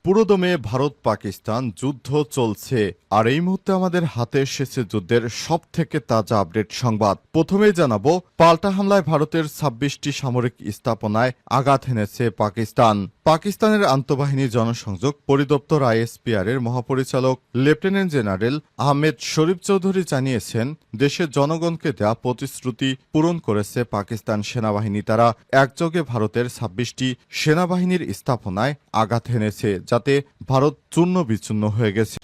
পুরোদমে ভারত পাকিস্তান যুদ্ধ চলছে, আর এই মুহূর্তে আমাদের হাতে এসেছে যুদ্ধের সবথেকে তাজা আপডেট সংবাদ। প্রথমেই জানাবো, পাল্টা হামলায় ভারতের ২৬টি সামরিক স্থাপনায় আঘাত হেনেছে পাকিস্তান। পাকিস্তানের আন্তঃবাহিনী জনসংযোগ পরিদপ্তর আইএসপিআর এর মহাপরিচালক লেফটেন্যান্ট জেনারেল আহমেদ শরীফ চৌধুরী জানিয়েছেন, দেশের জনগণকে দেয়া প্রতিশ্রুতি পূরণ করেছে পাকিস্তান সেনাবাহিনী। তারা একযোগে ভারতের ২৬টি সেনাবাহিনীর স্থাপনায় আঘাত হেনেছে, যাতে ভারত চূর্ণ বিচূর্ণ হয়ে গেছে।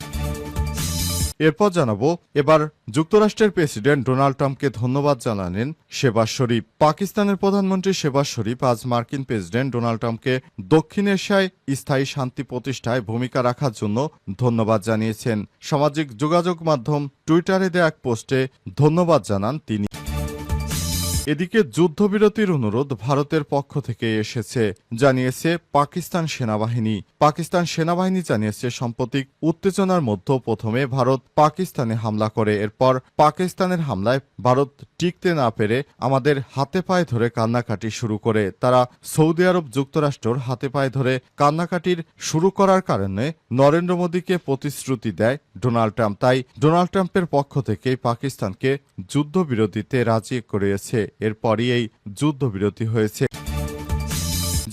এরপর জানাবো, এবার যুক্তরাষ্ট্রের প্রেসিডেন্ট ডোনাল্ড ট্রাম্পকে ধন্যবাদ জানালেন শেহবাজ শরীফ। পাকিস্তানের প্রধানমন্ত্রী শেহবাজ শরীফ আজ মার্কিন প্রেসিডেন্ট ডোনাল্ড ট্রাম্পকে দক্ষিণ এশিয়ায় স্থায়ী শান্তি প্রতিষ্ঠায় ভূমিকা রাখার জন্য ধন্যবাদ জানিয়েছেন। সামাজিক যোগাযোগ মাধ্যম টুইটারে দেয়া এক পোস্টে ধন্যবাদ জানান তিনি। এদিকে যুদ্ধবিরতির অনুরোধ ভারতের পক্ষ থেকে এসেছে, জানিয়েছে পাকিস্তান সেনাবাহিনী। পাকিস্তান সেনাবাহিনী জানিয়েছে, সাম্প্রতিক উত্তেজনার মধ্যে প্রথমে ভারত পাকিস্তানে হামলা করে, এরপর পাকিস্তানের হামলায় ভারত টিকতে না পেরে আমাদের হাতে পায়ে ধরে কান্নাকাটি শুরু করে। তারা সৌদি আরব যুক্তরাষ্ট্রর হাতে পায়ে ধরে কান্নাকাটির শুরু করার কারণে নরেন্দ্র মোদীকে প্রতিশ্রুতি দেয় ডোনাল্ড ট্রাম্প। তাই ডোনাল্ড ট্রাম্পের পক্ষ থেকে পাকিস্তানকে যুদ্ধবিরতিতে রাজি করিয়েছে। এরপরই এই যুদ্ধবিরতি হয়েছে।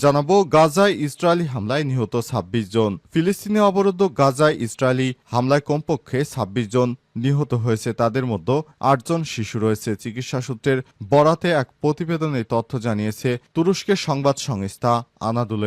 জানাবো, গাজায় ইসরায়েলি হামলায় নিহত ২৬ জন। ফিলিস্তিনে অবরুদ্ধ গাজায় ইসরায়েলি হামলায় কমপক্ষে ২৬ জন নিহত হয়েছে। তাদের মধ্যে ৮ জন শিশু রয়েছে। চিকিৎসা সূত্রের বরাতে এক প্রতিবেদনে তথ্য জানিয়েছে তুরস্কের সংবাদ সংস্থা আনাদোলু।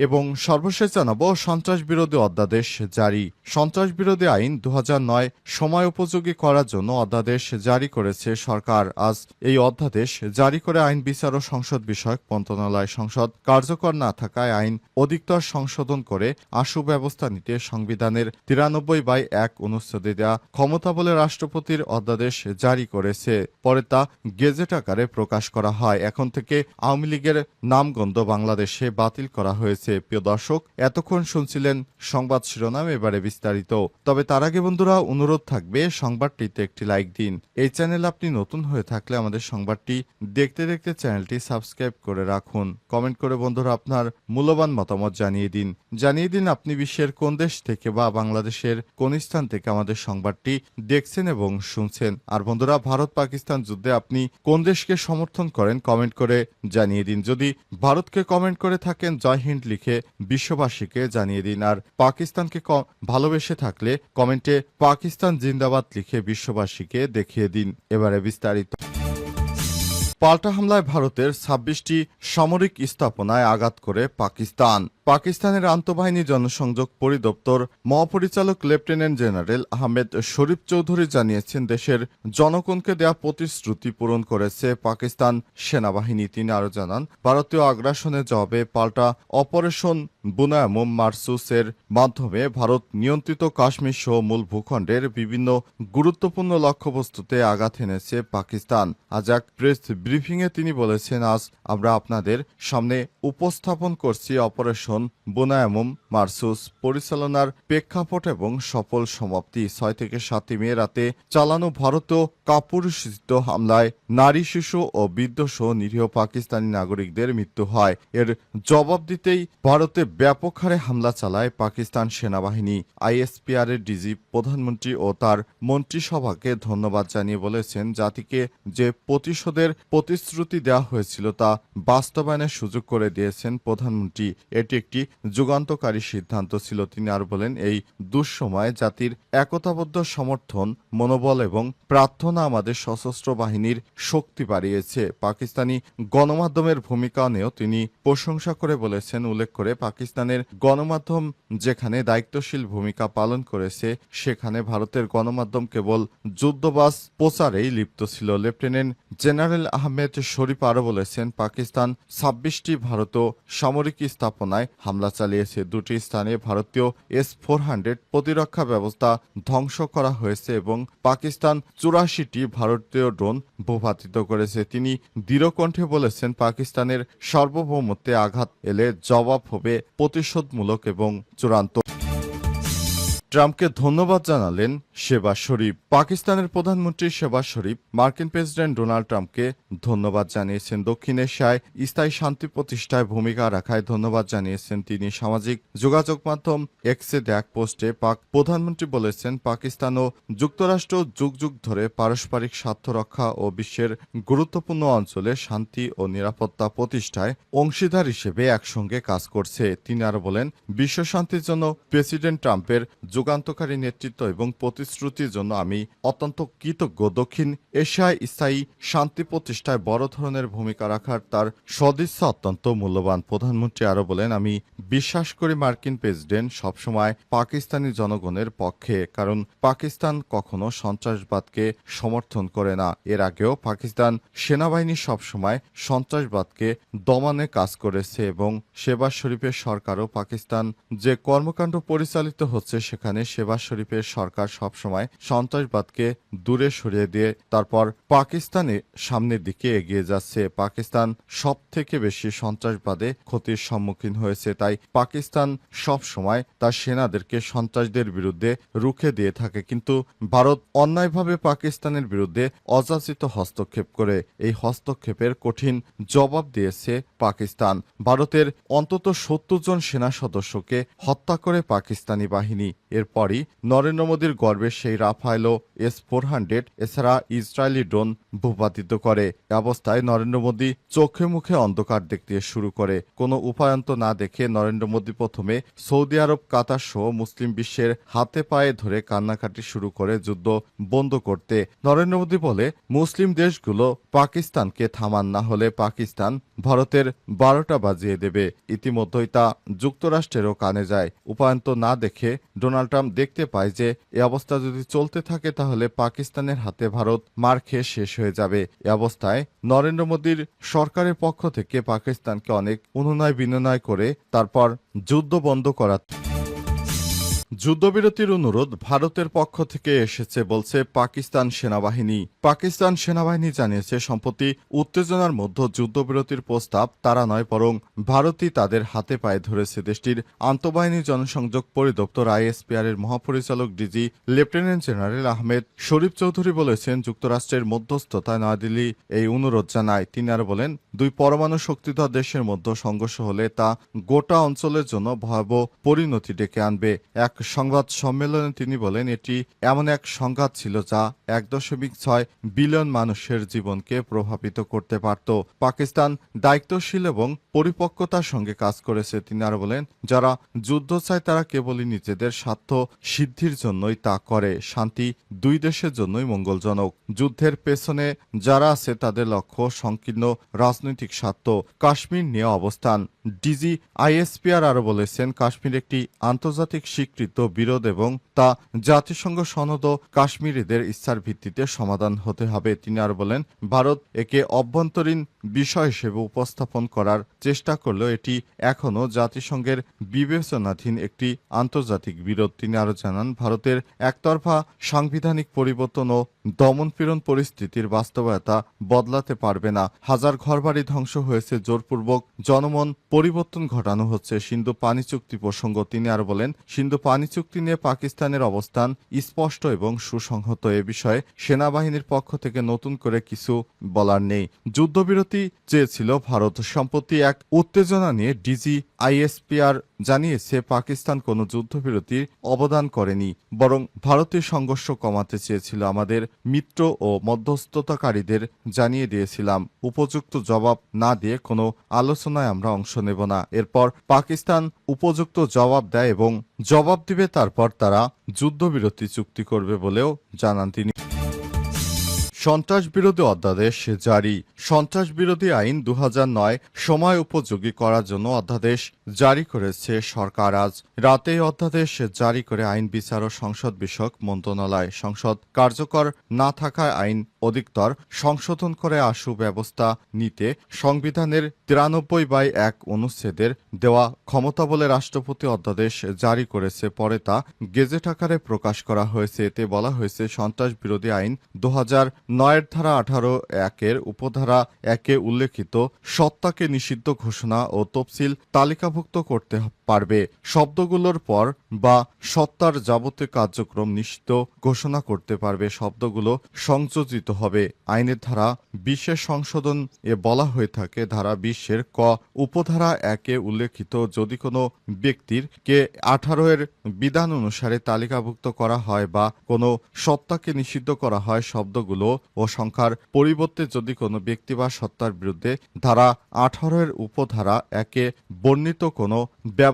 এবং সর্বশেষ জানাবো, সন্ত্রাস বিরোধী অধ্যাদেশ জারি। সন্ত্রাস বিরোধী আইন ২০০৯ সময় উপযোগী করার জন্য অধ্যাদেশ জারি করেছে সরকার। আজ এই অধ্যাদেশ জারি করে আইন বিচার ও সংসদ বিষয়ক মন্ত্রণালয়। সংসদ কার্যকর না থাকায় আইন অধিকতর সংশোধন করে আশু ব্যবস্থা নিতে সংবিধানের ৯৩/১ অনুচ্ছেদে দেয়া ক্ষমতা বলে রাষ্ট্রপতির অধ্যাদেশ জারি করেছে। পরে তা গেজেট আকারে প্রকাশ করা হয়। এখন থেকে আওয়ামী লীগের নামগন্ধ বাংলাদেশে বাতিল করা হয়েছে। প্রিয় দর্শক, এতক্ষণ শুনছিলেন সংবাদ শিরোনাম, এবারে বিস্তারিত। তবে তার আগে বন্ধুরা, অনুরোধ থাকবে সংবাদটিতে একটি লাইক দিন। এই চ্যানেল আপনি নতুন হয়ে থাকলে আমাদের সংবাদটি দেখতে দেখতে চ্যানেলটি সাবস্ক্রাইব করে রাখুন। কমেন্ট করে বন্ধুরা আপনার মূল্যবান মতামত জানিয়ে দিন আপনি বিশ্বের কোন দেশ থেকে বা বাংলাদেশের কোন স্থান থেকে আমাদের সংবাদটি দেখছেন এবং শুনছেন। আর বন্ধুরা, ভারত পাকিস্তান যুদ্ধে আপনি কোন দেশকে সমর্থন করেন কমেন্ট করে জানিয়ে দিন। যদি ভারতকে কমেন্ট করে থাকেন, জয় হিন্দ লিখে বিশ্ববাসীকে জানিয়ে দিন। আর পাকিস্তানকে ভালোবেসে থাকলে কমেন্টে পাকিস্তান জিন্দাবাদ লিখে বিশ্ববাসীকে দেখিয়ে দিন। এবারে বিস্তারিত। পাল্টা হামলায় ভারতের ২৬টি সামরিক স্থাপনায় আঘাত করে পাকিস্তান। পাকিস্তানের আন্তঃবাহিনী জনসংযোগ পরিদপ্তর মহাপরিচালক লেফটেন্যান্ট জেনারেল আহমেদ শরীফ চৌধুরী জানিয়েছেন, দেশের জনগণকে দেয়া প্রতিশ্রুতি পূরণ করেছে পাকিস্তান সেনাবাহিনী। তিনি আরও জানান, ভারতীয় আগ্রাসনের জবাবে পাল্টা অপারেশন বুনায়ামুম মারসুসের মাধ্যমে ভারত নিয়ন্ত্রিত কাশ্মীর সহ মূল ভূখণ্ডের বিভিন্ন গুরুত্বপূর্ণ লক্ষ্যবস্তুতে আঘাত এনেছে পাকিস্তান। আজ এক প্রেস ব্রিফিংয়ে তিনি বলেছেন, আজ আমরা আপনাদের সামনে উপস্থাপন করছি অপারেশন বুনায়ামুম মারসুস পরিচালনার প্রেক্ষাপট এবং সফল সমাপ্তি। ৬ থেকে ৭ মে রাতে চালানো ভারতীয় কাপুরুষোচিত হামলায় নারী, শিশু ও বৃদ্ধ সহ নিরীহ পাকিস্তানি নাগরিকদের মৃত্যু হয়। এর জবাব দিতেই ভারতে ব্যাপক হারে হামলা চালায় পাকিস্তান সেনাবাহিনী। আইএসপিআর এর ডিজি প্রধানমন্ত্রী ও তার মন্ত্রিসভাকে ধন্যবাদ জানিয়ে বলেছেন, জাতিকে যে প্রতিশোধের প্রতিশ্রুতি দেওয়া হয়েছিল তা বাস্তবায়নের সুযোগ করে দিয়েছেন প্রধানমন্ত্রী। এটি একটি যুগান্তকারী সিদ্ধান্ত ছিল। তিনি আর বলেন, এই দুঃসময়ে জাতির একতাবদ্ধ সমর্থন, মনোবল এবং প্রার্থনা আমাদের সশস্ত্র বাহিনীর শক্তি বাড়িয়েছে। পাকিস্তানি গণমাধ্যমের ভূমিকা নিয়েও তিনি প্রশংসা করে বলেছেন, উল্লেখ করে পাকিস্তানের গণমাধ্যম যেখানে দায়িত্বশীল ভূমিকা পালন করেছে, সেখানে ভারতের গণমাধ্যম কেবল যুদ্ধবাজ প্রচারেই লিপ্ত ছিল। লেফটেন্যান্ট জেনারেল আহমেদ শরীফ আরও বলেছেন, পাকিস্তান ২৬টি ভারতীয় সামরিক স্থাপনায় হামলা চালিয়েছে। দুটি স্থানে ভারতীয় S-400 প্রতিরক্ষা ব্যবস্থা ধ্বংস করা হয়েছে এবং পাকিস্তান ৮৪টি ভারতীয় ড্রোন ভূপাতিত করেছে। তিনি দৃঢ়কণ্ঠে বলেছেন, পাকিস্তানের সার্বভৌমত্বে আঘাত এলে জবাব হবে প্রতিশোধমূলক এবং চূড়ান্ত। ট্রাম্পকে ধন্যবাদ জানালেন শেহবাজ শরীফ। পাকিস্তানের প্রধানমন্ত্রী শেহবাজ শরীফ মার্কিন প্রেসিডেন্ট ডোনাল্ড ট্রাম্পকে ধন্যবাদ জানিয়েছেন। দক্ষিণ এশিয়ায় স্থায়ী শান্তি প্রতিষ্ঠায় ভূমিকা রাখায় ধন্যবাদ জানিয়েছেন তিনি। সামাজিক যোগাযোগ মাধ্যম এক্সে এক পোস্টে পাক প্রধানমন্ত্রী বলেছেন, পাকিস্তান ও যুক্তরাষ্ট্র যুগ যুগ ধরে পারস্পরিক স্বার্থ রক্ষা ও বিশ্বের গুরুত্বপূর্ণ অঞ্চলে শান্তি ও নিরাপত্তা প্রতিষ্ঠায় অংশীদার হিসেবে একসঙ্গে কাজ করছে। তিনি আরও বলেন, বিশ্ব শান্তির জন্য প্রেসিডেন্ট ট্রাম্পের যুগান্তকারী নেতৃত্ব এবং প্রতিশ্রুতির জন্য আমি অত্যন্ত কৃতজ্ঞ। দক্ষিণ এশিয়ায় স্থায়ী শান্তি প্রতিষ্ঠায় বড় ধরনের ভূমিকা রাখার তার সদিচ্ছা অত্যন্ত মূল্যবান। প্রধানমন্ত্রী আরও বলেন, আমি বিশ্বাস করি মার্কিন প্রেসিডেন্ট সবসময় পাকিস্তানি জনগণের পক্ষে, কারণ পাকিস্তান কখনো সন্ত্রাসবাদকে সমর্থন করে না। এর আগেও পাকিস্তান সেনাবাহিনী সবসময় সন্ত্রাসবাদকে দমনে কাজ করেছে এবং শেহবাজ শরীফের সরকারও পাকিস্তান যে কর্মকাণ্ড পরিচালিত হচ্ছে সেখানে শেহবাজ শরীফের সরকার সবসময় সন্ত্রাসবাদকে দূরে সরিয়ে দিয়ে তারপর পাকিস্তানের সামনের দিকে এগিয়ে যাচ্ছে। পাকিস্তান সব থেকে বেশি সন্ত্রাসবাদে ক্ষতির সম্মুখীন হয়েছে, তাই পাকিস্তান সবসময় তার সেনাদেরকে সন্ত্রাসদের বিরুদ্ধে রুখে দিয়ে থাকে। কিন্তু ভারত অন্যায়ভাবে পাকিস্তানের বিরুদ্ধে অযাচিত হস্তক্ষেপ করে এই হস্তক্ষেপের কঠিন জবাব দিয়েছে পাকিস্তান। ভারতের অন্তত ৭০ জন সেনা সদস্যকে হত্যা করে পাকিস্তানি বাহিনী। এরপরই নরেন্দ্র মোদীর গর্বের সেই রাফায়েলো S-400 এছাড়া ইসরায়েলি ড্রোন ভূপাতিত করে। এ অবস্থায় নরেন্দ্র মোদী চোখে মুখে অন্ধকার দেখতে শুরু করে। কোনো উপায়ন্ত না দেখে নরেন্দ্র মোদী প্রথমে সৌদি আরব, কাতার সহ মুসলিম বিশ্বের হাতে পায়ে ধরে কান্নাকাটি শুরু করে যুদ্ধ বন্ধ করতে। নরেন্দ্র মোদী বলে, মুসলিম দেশগুলো পাকিস্তানকে থামান, না হলে পাকিস্তান ভারতের 12টা বাজিয়ে দেবে। ইতিমধ্যেই তা যুক্তরাষ্ট্রেরও কানে যায়। উপায়ন্ত না দেখে ডোনাল্ড ট্রাম্প দেখতে পায় যে এ অবস্থা যদি চলতে থাকে তাহলে পাকিস্তানের হাতে ভারত মার খেয়ে শেষ হয়ে যাবে। এ অবস্থায় নরেন্দ্র মোদীর সরকারের পক্ষ থেকে পাকিস্তানকে অনেক অনুনয় বিনয় করে তারপর যুদ্ধ বন্ধ করা। যুদ্ধবিরতির অনুরোধ ভারতের পক্ষ থেকে এসেছে বলছে পাকিস্তান সেনাবাহিনী। পাকিস্তান সেনাবাহিনী জানিয়েছে, সম্প্রতি উত্তেজনার মধ্যে যুদ্ধবিরতির প্রস্তাব তারা নয়, বরং ভারতই তাদের হাতে পায়ে ধরেছে। দেশটির আন্তঃবাহিনী জনসংযোগ পরিদপ্তর ISPR এর মহাপরিচালক ডিজি লেফটেন্যান্ট জেনারেল আহমেদ শরীফ চৌধুরী বলেছেন, যুক্তরাষ্ট্রের মধ্যস্থতায় নয়াদিল্লি এই অনুরোধ জানায়। তিনি আরও বলেন, দুই পরমাণু শক্তিধর দেশের মধ্যে সংঘর্ষ হলে তা গোটা অঞ্চলের জন্য ভয়াবহ পরিণতি ডেকে আনবে। এক সংবাদ সম্মেলনে তিনি বলেন, এটি এমন এক সংঘাত ছিল যা 1.6 বিলিয়ন মানুষের জীবনকে প্রভাবিত করতে পারত। পাকিস্তান দায়িত্বশীল এবং পরিপক্কতার সঙ্গে কাজ করেছে। তিনি আরো বলেন, যারা যুদ্ধ চায় তারা কেবলই নিজেদের স্বার্থ সিদ্ধির জন্যই তা করে। শান্তি দুই দেশের জন্যই মঙ্গলজনক। যুদ্ধের পেছনে যারা আছে তাদের লক্ষ্য সংকীর্ণ রাজনৈতিক স্বার্থ। কাশ্মীর নিয়ে অবস্থান। ডিজি ISPR আরো বলেছেন, কাশ্মীর একটি আন্তর্জাতিক স্বীকৃত বিরোধ এবং তা জাতিসংঘ সনদ ও কাশ্মীরিদের ইচ্ছার ভিত্তিতে সমাধান হতে হবে। তিনি আরো বলেন, ভারত একে অভ্যন্তরীণ বিষয় হিসেবে উপস্থাপন করার চেষ্টা করলেও এটি এখনও জাতিসংঘের বিবেচনাধীন একটি আন্তর্জাতিক বিরোধ। তিনি আরো জানান, ভারতের একতরফা সাংবিধানিক পরিবর্তন ও দমনপীড়ন পরিস্থিতির বাস্তবতা বদলাতে পারবে না। হাজার ঘরবাড়ি ধ্বংস হয়েছে, জোরপূর্বক জনমন পরিবর্তন ঘটানো হচ্ছে। সিন্ধু পানি চুক্তি প্রসঙ্গ। তিনি আরো বলেন, সিন্ধু পানি চুক্তি নিয়ে পাকিস্তানের অবস্থান স্পষ্ট এবং সুসংহত। এ বিষয়ে সেনাবাহিনীর পক্ষ থেকে নতুন করে কিছু বলার নেই। যুদ্ধবিরতি চেয়েছিল ভারত। সম্প্রতি এক উত্তেজনা নিয়ে ডিজি ISPR জানিয়েছে, পাকিস্তান কোনো যুদ্ধবিরতির অবদান করেনি, বরং ভারতের সংঘর্ষ কমাতে চেয়েছিল। আমাদের মিত্র ও মধ্যস্থতাকারীদের জানিয়ে দিয়েছিলাম, উপযুক্ত জবাব না দিয়ে কোনো আলোচনায় আমরা অংশ নেব না। এরপর পাকিস্তান উপযুক্ত জবাব দেয় এবং জবাব দিবে, তারপর তারা যুদ্ধবিরতি চুক্তি করবে বলেও জানান তিনি। সন্ত্রাসবিরোধী অধ্যাদেশ জারি। সন্ত্রাসবিরোধী আইন 2009 সময় উপযোগী করার জন্য অধ্যাদেশ জারি করেছে সরকার। আজ রাতে অধ্যাদেশ জারি করে আইন বিচার ও সংসদ বিষয়ক মন্ত্রণালয়। সংসদ কার্যকর না থাকায় আইন অধিকতর সংশোধন করে আশু ব্যবস্থা নিতে সংবিধানের 93/1 অনুচ্ছেদের দেওয়া ক্ষমতা বলে রাষ্ট্রপতি অধ্যাদেশ জারি করেছে। পরে তা গেজেট আকারে প্রকাশ করা হয়েছে। এতে বলা হয়েছে, সন্ত্রাস বিরোধী আইন 9 ধারা 18(1) উপধারা 1 উল্লেখিত সত্তাকে নিষিদ্ধ ঘোষণা ও তফসিল তালিকাভুক্ত করতে পারবে। শব্দগুলোর পর বা সত্তার যাবতীয় কার্যক্রম নিষিদ্ধ ঘোষণা করতে পারবে শব্দগুলো সংযোজিত হবে। আইনের ধারা 20 সংশোধন বলা হয়ে থাকে ধারা 20 ক উপধারা 1 উল্লেখিত যদি কোনো ব্যক্তির কে 18 এর বিধান অনুসারে তালিকাভুক্ত করা হয় বা কোনো সত্তাকে নিষিদ্ধ করা হয় শব্দগুলো ও সংখ্যার পরিবর্তে যদি কোনো ব্যক্তি বা সত্তার বিরুদ্ধে ধারা 18 এর উপধারা 1 বর্ণিত কোনো ব্যবস্থা